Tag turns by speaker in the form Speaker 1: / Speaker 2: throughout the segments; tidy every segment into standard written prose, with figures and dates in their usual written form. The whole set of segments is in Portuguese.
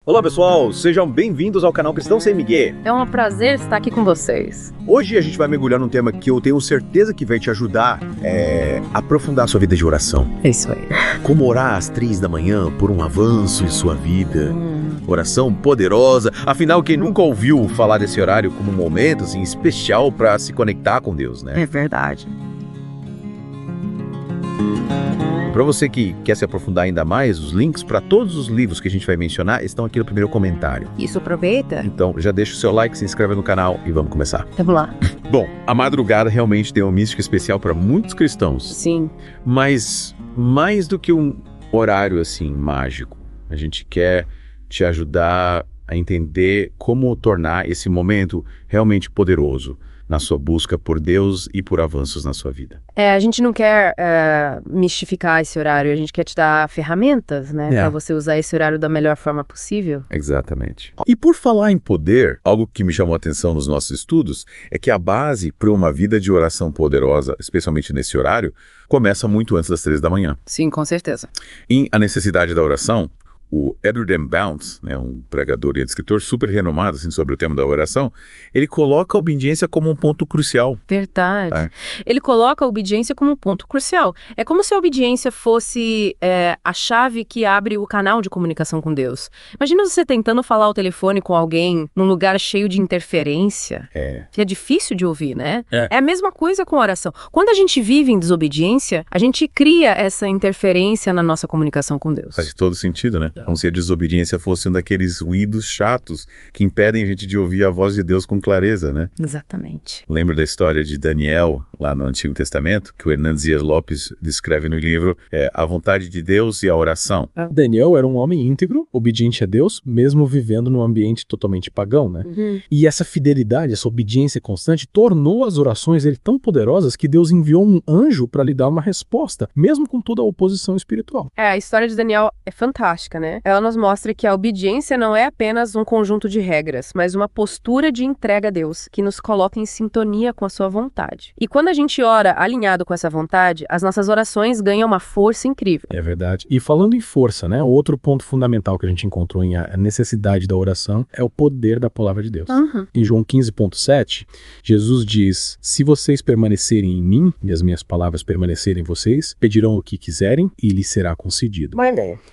Speaker 1: Olá pessoal, sejam bem-vindos ao canal Cristão Sem Miguel.
Speaker 2: É um prazer estar aqui com vocês.
Speaker 1: Hoje a gente vai mergulhar num tema que eu tenho certeza que vai te ajudar a aprofundar a sua vida de oração.
Speaker 2: É isso aí.
Speaker 1: Como orar às 3 da manhã por um avanço em sua vida. Oração poderosa. Afinal, quem nunca ouviu falar desse horário como um momento assim, especial para se conectar com Deus, né?
Speaker 2: É verdade.
Speaker 1: Para você que quer se aprofundar ainda mais, os links para todos os livros que a gente vai mencionar estão aqui no primeiro comentário.
Speaker 2: Isso, aproveita.
Speaker 1: Então, já deixa o seu like, se inscreve no canal e vamos começar.
Speaker 2: Vamos lá.
Speaker 1: Bom, a madrugada realmente tem uma mística especial para muitos cristãos.
Speaker 2: Sim.
Speaker 1: Mas, mais do que um horário assim mágico, a gente quer te ajudar a entender como tornar esse momento realmente poderoso na sua busca por Deus e por avanços na sua vida.
Speaker 2: A gente não quer mistificar esse horário, a gente quer te dar ferramentas, né, para você usar esse horário da melhor forma possível.
Speaker 1: Exatamente. E por falar em poder, algo que me chamou a atenção nos nossos estudos é que a base para uma vida de oração poderosa, especialmente nesse horário, começa muito antes das 3 da manhã.
Speaker 2: Sim, com certeza.
Speaker 1: Em A Necessidade da Oração, o Edward M. Bounds, né, um pregador e escritor super renomado assim, sobre o tema da oração, ele coloca a obediência como um ponto crucial.
Speaker 2: Verdade. Ele coloca a obediência como um ponto crucial. É como se a obediência fosse a chave que abre o canal de comunicação com Deus. Imagina você tentando falar ao telefone com alguém num lugar cheio de interferência. Que é difícil de ouvir, né? É a mesma coisa com a oração. Quando a gente vive em desobediência, a gente cria essa interferência na nossa comunicação com Deus.
Speaker 1: Faz todo sentido, né? Como se a desobediência fosse um daqueles ruídos chatos que impedem a gente de ouvir a voz de Deus com clareza, né?
Speaker 2: Exatamente.
Speaker 1: Lembra da história de Daniel, lá no Antigo Testamento, que o Hernandes Dias Lopes descreve no livro A Vontade de Deus e a Oração.
Speaker 3: Daniel era um homem íntegro, obediente a Deus, mesmo vivendo num ambiente totalmente pagão, né? E essa fidelidade, essa obediência constante, tornou as orações dele tão poderosas que Deus enviou um anjo para lhe dar uma resposta, mesmo com toda a oposição espiritual.
Speaker 2: A história de Daniel é fantástica, né? Ela nos mostra que a obediência não é apenas um conjunto de regras, mas uma postura de entrega a Deus, que nos coloca em sintonia com a sua vontade. E quando a gente ora alinhado com essa vontade, as nossas orações ganham uma força incrível.
Speaker 3: É verdade. E falando em força, né? Outro ponto fundamental que a gente encontrou em a necessidade da oração é o poder da palavra de Deus. Em João 15,7, Jesus diz: se vocês permanecerem em mim e as minhas palavras permanecerem em vocês, pedirão o que quiserem e lhes será concedido.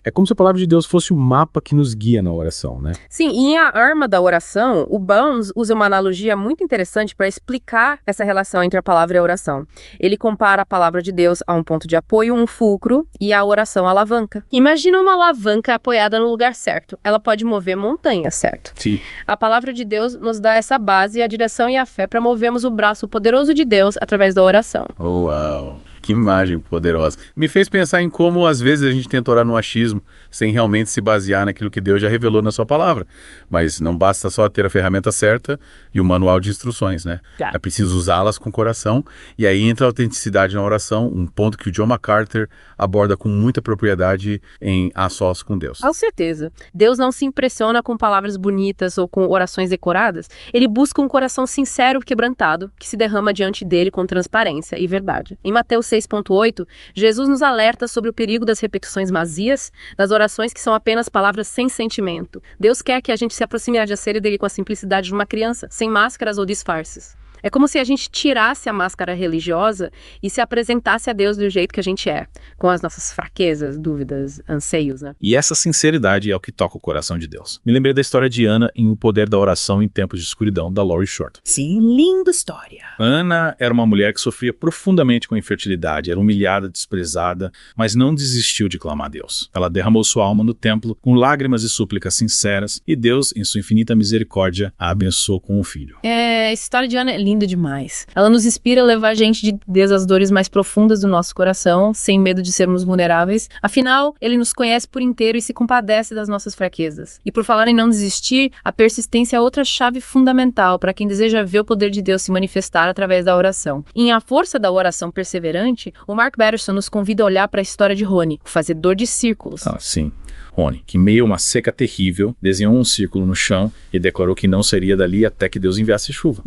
Speaker 3: É como se a palavra de Deus fosse o mapa que nos guia na oração, né?
Speaker 2: Sim, e em A Arma da Oração, o Bounds usa uma analogia muito interessante para explicar essa relação entre a palavra e a oração. Ele compara a palavra de Deus a um ponto de apoio, um fulcro, e a oração a alavanca. Imagina uma alavanca apoiada no lugar certo. Ela pode mover montanhas, certo?
Speaker 1: Sim.
Speaker 2: A palavra de Deus nos dá essa base, a direção e a fé para movermos o braço poderoso de Deus através da oração.
Speaker 1: Uau! Que imagem poderosa. Me fez pensar em como às vezes a gente tenta orar no achismo sem realmente se basear naquilo que Deus já revelou na sua palavra. Mas não basta só ter a ferramenta certa e o manual de instruções, né? É preciso usá-las com o coração. E aí entra a autenticidade na oração, um ponto que o John MacArthur aborda com muita propriedade em A Sós com Deus.
Speaker 2: Com certeza. Deus não se impressiona com palavras bonitas ou com orações decoradas. Ele busca um coração sincero e quebrantado, que se derrama diante dele com transparência e verdade. Em Mateus 6,8, Jesus nos alerta sobre o perigo das repetições vazias, das orações que são apenas palavras sem sentimento. Deus quer que a gente se aproxime da diaceira dele com a simplicidade de uma criança, sem máscaras ou disfarces. É como se a gente tirasse a máscara religiosa e se apresentasse a Deus do jeito que a gente é, com as nossas fraquezas, dúvidas, anseios, né?
Speaker 4: E essa sinceridade é o que toca o coração de Deus. Me lembrei da história de Ana em O Poder da Oração em Tempos de Escuridão, da Laurie Short.
Speaker 5: Sim, linda história.
Speaker 4: Ana era uma mulher que sofria profundamente com infertilidade, era humilhada, desprezada, mas não desistiu de clamar a Deus. Ela derramou sua alma no templo com lágrimas e súplicas sinceras e Deus, em sua infinita misericórdia, a abençoou com um filho.
Speaker 2: A história de Ana é linda demais. Ela nos inspira a levar a gente de Deus às dores mais profundas do nosso coração, sem medo de sermos vulneráveis. Afinal, Ele nos conhece por inteiro e se compadece das nossas fraquezas. E por falar em não desistir, a persistência é outra chave fundamental para quem deseja ver o poder de Deus se manifestar através da oração. Em A Força da Oração Perseverante, o Mark Batterson nos convida a olhar para a história de Rony, o fazedor de círculos.
Speaker 4: Sim. Rony, que em meio a uma seca terrível, desenhou um círculo no chão e declarou que não seria dali até que Deus enviasse chuva.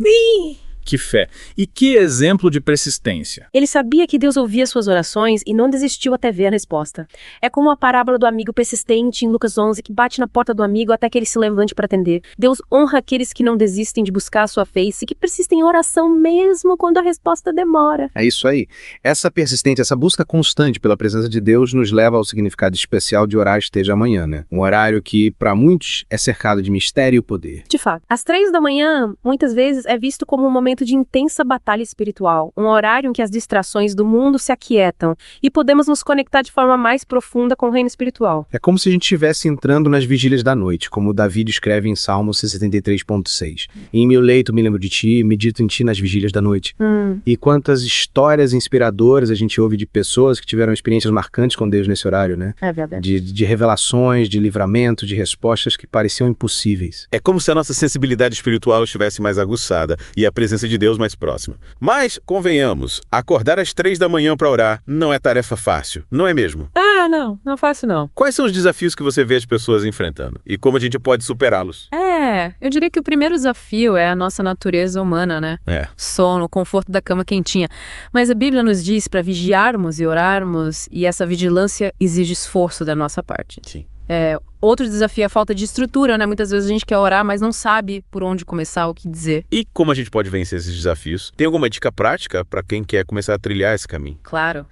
Speaker 4: Que fé! E que exemplo de persistência!
Speaker 2: Ele sabia que Deus ouvia suas orações e não desistiu até ver a resposta. É como a parábola do amigo persistente em Lucas 11, que bate na porta do amigo até que ele se levante para atender. Deus honra aqueles que não desistem de buscar a sua face e que persistem em oração mesmo quando a resposta demora.
Speaker 5: É isso aí. Essa persistência, essa busca constante pela presença de Deus nos leva ao significado especial de orar esteja amanhã, né? Um horário que, para muitos, é cercado de mistério e poder.
Speaker 2: De fato, às 3 da manhã, muitas vezes é visto como um momento de intensa batalha espiritual, um horário em que as distrações do mundo se aquietam e podemos nos conectar de forma mais profunda com o reino espiritual.
Speaker 5: É como se a gente estivesse entrando nas vigílias da noite, como Davi escreve em Salmo 73.6. Em meu leito me lembro de ti, medito em ti nas vigílias da noite. E quantas histórias inspiradoras a gente ouve de pessoas que tiveram experiências marcantes com Deus nesse horário, né?
Speaker 2: É verdade.
Speaker 5: De revelações, de livramento, de respostas que pareciam impossíveis.
Speaker 1: É como se a nossa sensibilidade espiritual estivesse mais aguçada e a presença de Deus mais próxima. Mas, convenhamos, acordar às 3 da manhã para orar não é tarefa fácil, não é mesmo?
Speaker 2: Não faço não.
Speaker 1: Quais são os desafios que você vê as pessoas enfrentando e como a gente pode superá-los?
Speaker 2: Eu diria que o primeiro desafio é a nossa natureza humana, né? Sono, o conforto da cama quentinha. Mas a Bíblia nos diz para vigiarmos e orarmos, e essa vigilância exige esforço da nossa parte.
Speaker 1: Sim.
Speaker 2: Outro desafio é a falta de estrutura, né? Muitas vezes a gente quer orar, mas não sabe por onde começar, o que dizer.
Speaker 1: E como a gente pode vencer esses desafios? Tem alguma dica prática para quem quer começar a trilhar esse caminho?
Speaker 2: Claro.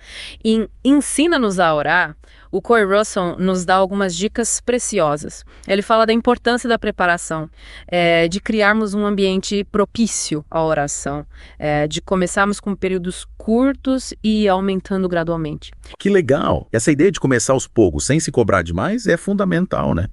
Speaker 2: Em Ensina-nos a Orar, o Corey Russell nos dá algumas dicas preciosas. Ele fala da importância da preparação, de criarmos um ambiente propício à oração, de começarmos com períodos curtos e ir aumentando gradualmente.
Speaker 1: Que legal! Essa ideia de começar aos poucos, sem se cobrar demais, é fundamental, né?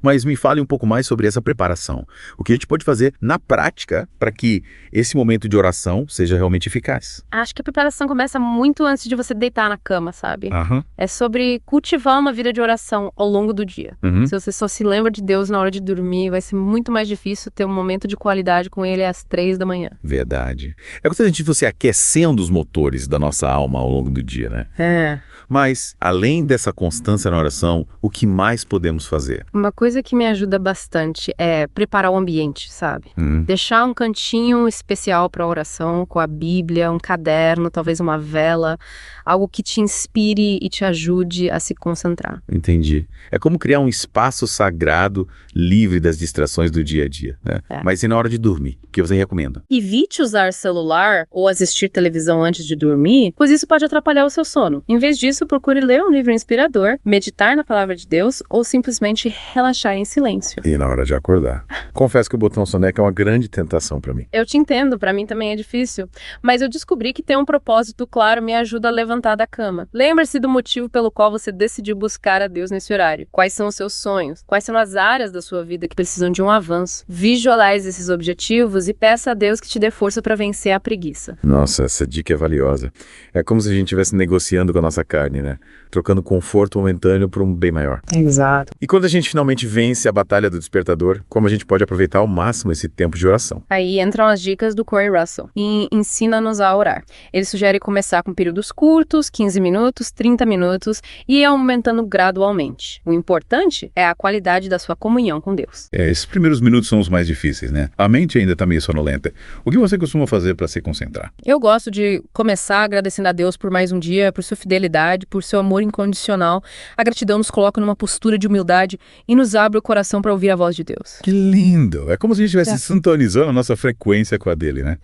Speaker 1: Mas me fale um pouco mais sobre essa preparação. O que a gente pode fazer na prática para que esse momento de oração seja realmente eficaz?
Speaker 2: Acho que a preparação começa muito antes de você deitar na cama, sabe? É sobre cultivar uma vida de oração ao longo do dia. Se você só se lembra de Deus na hora de dormir, vai ser muito mais difícil ter um momento de qualidade com Ele às 3 da manhã.
Speaker 1: Verdade. É gostoso de você aquecendo os motores da nossa alma ao longo do dia, né? Mas, além dessa constância na oração, o que mais podemos fazer?
Speaker 2: Uma coisa que me ajuda bastante é preparar o ambiente, sabe? Deixar um cantinho especial para oração, com a Bíblia, um caderno, talvez uma vela, algo que te inspire e te ajude a se concentrar.
Speaker 1: Entendi. É como criar um espaço sagrado, livre das distrações do dia a dia, né? Mas e na hora de dormir? O que você recomenda?
Speaker 2: Evite usar celular ou assistir televisão antes de dormir, pois isso pode atrapalhar o seu sono. Em vez disso, procure ler um livro inspirador, meditar na palavra de Deus ou simplesmente relaxar em silêncio.
Speaker 1: E na hora de acordar? Confesso que o botão soneca é uma grande tentação para mim.
Speaker 2: Eu te entendo, para mim também é difícil. Mas eu descobri que ter um propósito claro me ajuda a levantar da cama. Lembre-se do motivo pelo qual você decidiu buscar a Deus nesse horário. Quais são os seus sonhos? Quais são as áreas da sua vida que precisam de um avanço? Visualize esses objetivos e peça a Deus que te dê força para vencer a preguiça.
Speaker 1: Nossa, essa dica é valiosa. É como se a gente estivesse negociando com a nossa carne, né? Trocando conforto momentâneo por um bem maior.
Speaker 2: Exato.
Speaker 1: E quando a gente finalmente vence a batalha do despertador, como a gente pode aproveitar ao máximo esse tempo de oração?
Speaker 2: Aí entram as dicas do Corey Russell e Ensina-nos a Orar. Ele sugere começar com períodos curtos, 15 minutos, 30 minutos e ir aumentando gradualmente. O importante é a qualidade da sua comunhão com Deus.
Speaker 6: Esses primeiros minutos são os mais difíceis, né? A mente ainda está meio sonolenta. O que você costuma fazer para se concentrar?
Speaker 2: Eu gosto de começar agradecendo a Deus por mais um dia, por sua fidelidade, por seu amor incondicional. A gratidão nos coloca numa postura de humildade e nos abre o coração para ouvir a voz de Deus.
Speaker 6: Que lindo! É como se a gente estivesse sintonizando a nossa frequência com a dele, né?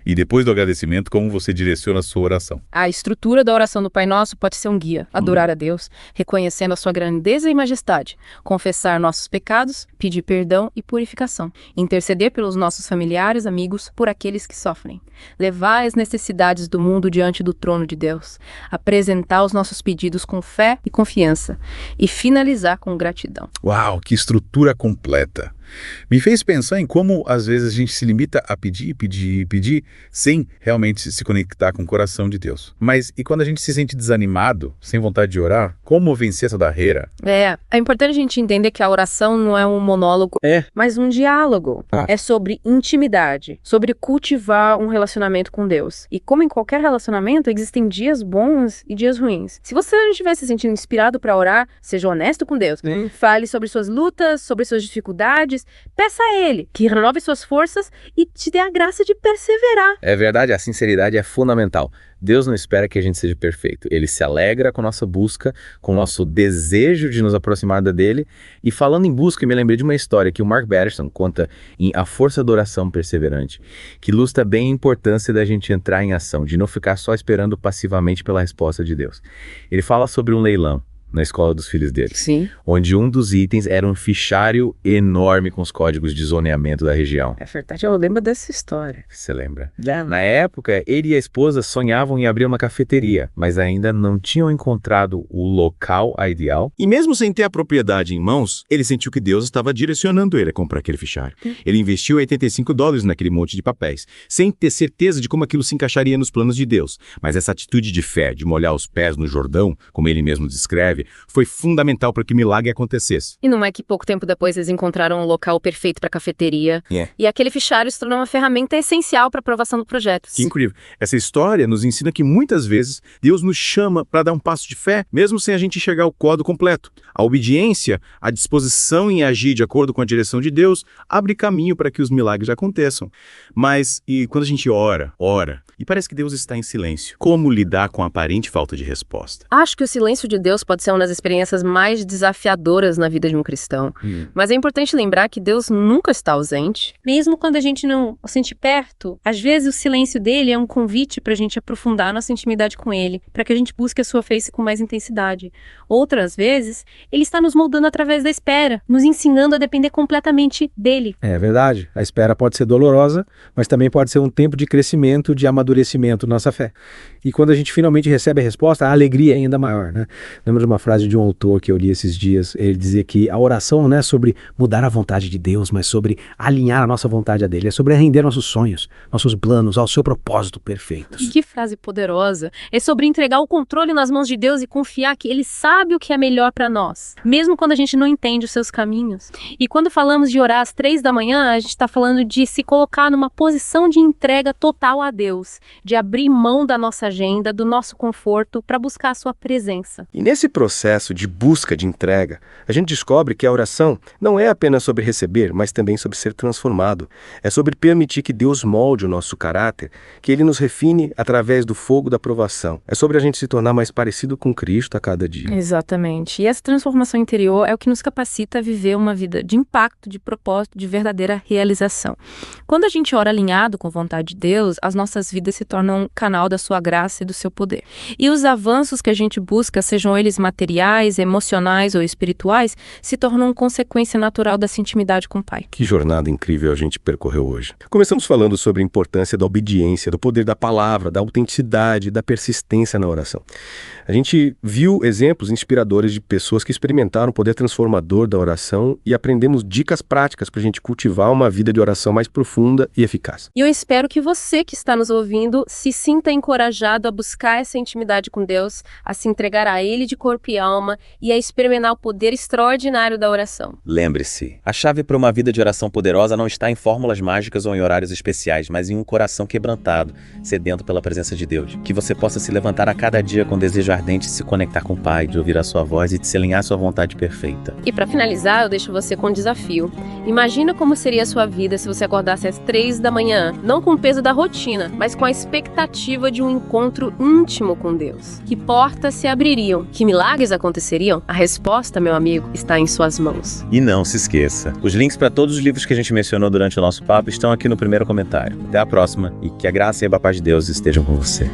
Speaker 6: E depois do agradecimento, como você direciona a sua oração?
Speaker 2: A estrutura da oração do Pai Nosso pode ser um guia. Adorar a Deus, reconhecendo a sua grandeza e majestade. Confessar nossos pecados, pedir perdão e purificação. Interceder pelos nossos familiares, amigos, por aqueles que sofrem. Levar as necessidades do mundo diante do trono de Deus. Apresentar os nossos pedidos com fé e confiança. E finalizar com gratidão.
Speaker 6: Uau, que estrutura completa! Me fez pensar em como, às vezes, a gente se limita a pedir, sem realmente se conectar com o coração de Deus. Mas, e quando a gente se sente desanimado, sem vontade de orar, como vencer essa barreira?
Speaker 2: É importante a gente entender que a oração não é um monólogo, mas um diálogo. É sobre intimidade, sobre cultivar um relacionamento com Deus. E como em qualquer relacionamento, existem dias bons e dias ruins. Se você não estiver se sentindo inspirado para orar, seja honesto com Deus. Fale sobre suas lutas, sobre suas dificuldades, diz, peça a Ele que renove suas forças e te dê a graça de perseverar.
Speaker 5: É verdade, a sinceridade é fundamental. Deus não espera que a gente seja perfeito. Ele se alegra com a nossa busca, com o nosso desejo de nos aproximar dele. E falando em busca, eu me lembrei de uma história que o Mark Batterson conta em A Força da Oração Perseverante, que ilustra bem a importância da gente entrar em ação, de não ficar só esperando passivamente pela resposta de Deus. Ele fala sobre um leilão na escola dos filhos dele.
Speaker 2: Sim.
Speaker 5: Onde um dos itens era um fichário enorme com os códigos de zoneamento da região.
Speaker 2: É verdade, eu lembro dessa história.
Speaker 5: Você lembra? Na época, ele e a esposa sonhavam em abrir uma cafeteria, mas ainda não tinham encontrado o local ideal.
Speaker 7: E mesmo sem ter a propriedade em mãos, ele sentiu que Deus estava direcionando ele a comprar aquele fichário. Ele investiu $85 naquele monte de papéis, sem ter certeza de como aquilo se encaixaria nos planos de Deus. Mas essa atitude de fé, de molhar os pés no Jordão, como ele mesmo descreve, foi fundamental para que o milagre acontecesse.
Speaker 2: E não é que pouco tempo depois eles encontraram um local perfeito para a cafeteria. E aquele fichário se tornou uma ferramenta essencial para a aprovação do projeto.
Speaker 7: Que incrível. Essa história nos ensina que muitas vezes Deus nos chama para dar um passo de fé, mesmo sem a gente enxergar o quadro completo. A obediência, a disposição em agir de acordo com a direção de Deus, abre caminho para que os milagres aconteçam. Mas, e quando a gente ora, e parece que Deus está em silêncio, como lidar com a aparente falta de resposta?
Speaker 2: Acho que o silêncio de Deus pode ser uma das experiências mais desafiadoras na vida de um cristão. Mas é importante lembrar que Deus nunca está ausente. Mesmo quando a gente não o sente perto, às vezes o silêncio dele é um convite para a gente aprofundar nossa intimidade com ele, para que a gente busque a sua face com mais intensidade. Outras vezes, ele está nos moldando através da espera, nos ensinando a depender completamente dele.
Speaker 3: É verdade. A espera pode ser dolorosa, mas também pode ser um tempo de crescimento, de amadurecimento da nossa fé. E quando a gente finalmente recebe a resposta, a alegria é ainda maior, né? Lembro de uma frase de um autor que eu li esses dias. Ele dizia que a oração não é sobre mudar a vontade de Deus, mas sobre alinhar a nossa vontade a dele. É sobre render nossos sonhos, nossos planos ao seu propósito perfeito.
Speaker 2: Que frase poderosa. É sobre entregar o controle nas mãos de Deus e confiar que ele sabe o que é melhor para nós, mesmo quando a gente não entende os seus caminhos. E quando falamos de orar às 3 da manhã, a gente está falando de se colocar numa posição de entrega total a Deus, de abrir mão da nossa agenda, do nosso conforto, para buscar a sua presença.
Speaker 8: E nesse processo de busca de entrega, a gente descobre que a oração não é apenas sobre receber, mas também sobre ser transformado. É sobre permitir que Deus molde o nosso caráter, que Ele nos refine através do fogo da provação. É sobre a gente se tornar mais parecido com Cristo a cada dia.
Speaker 2: Exatamente. E essa transformação interior é o que nos capacita a viver uma vida de impacto, de propósito, de verdadeira realização. Quando a gente ora alinhado com a vontade de Deus, as nossas vidas se tornam um canal da sua graça e do seu poder. E os avanços que a gente busca, sejam eles materiais, emocionais ou espirituais, se tornam consequência natural dessa intimidade com o Pai.
Speaker 8: Que jornada incrível a gente percorreu hoje. Começamos falando sobre a importância da obediência, do poder da palavra, da autenticidade, da persistência na oração. A gente viu exemplos inspiradores de pessoas que experimentaram o poder transformador da oração e aprendemos dicas práticas para a gente cultivar uma vida de oração mais profunda e eficaz.
Speaker 2: E eu espero que você que está nos ouvindo se sinta encorajado a buscar essa intimidade com Deus, a se entregar a Ele de corpo e alma e a experimentar o poder extraordinário da oração.
Speaker 9: Lembre-se, a chave para uma vida de oração poderosa não está em fórmulas mágicas ou em horários especiais, mas em um coração quebrantado, sedento pela presença de Deus. Que você possa se levantar a cada dia com desejo ardente de se conectar com o Pai, de ouvir a sua voz e de se alinhar à sua vontade perfeita.
Speaker 2: E para finalizar, eu deixo você com um desafio. Imagina como seria a sua vida se você acordasse às 3 da manhã, não com o peso da rotina, mas com a expectativa de um encontro íntimo com Deus. Que portas se abririam? Que milagres aconteceriam? A resposta, meu amigo, está em suas mãos.
Speaker 9: E não se esqueça, os links para todos os livros que a gente mencionou durante o nosso papo estão aqui no primeiro comentário. Até a próxima e que a graça e a paz de Deus estejam com você.